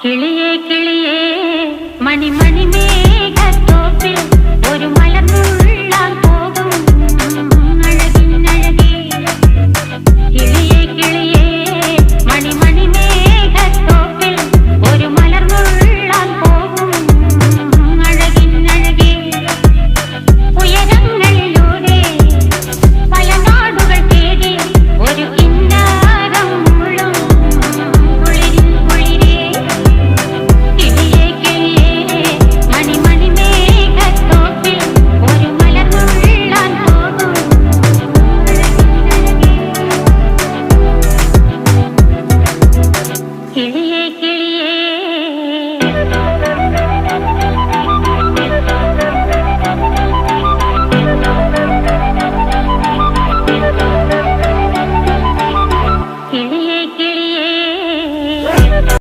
കിളിയേ കിളിയേ മണിമണി മേഘത്തോപ്പിൽ ഒരു മലർന്നുള്ളാൻ പോകും അഴകിനഴകേ. കിളിയേ കിളിയേ മണിമണി മേഘത്തോപ്പിൽ ഒരു മലർന്നുള്ളാൻ പോകും അഴകിനഴകേ. ഉയരങ്ങളിലൂടെ പല നാടുകൾ തേടി ഒരു കിന്നാരം മുഴും കുളിരിൻ കുളിരേ. കിളിയേ കിളിയേ മണിമണി മേഘത്തോപ്പിൽ ഒരു മലർന്നുള്ളാൻ പോകും അഴകിനഴകേ. കിളിയേ കിളിയേ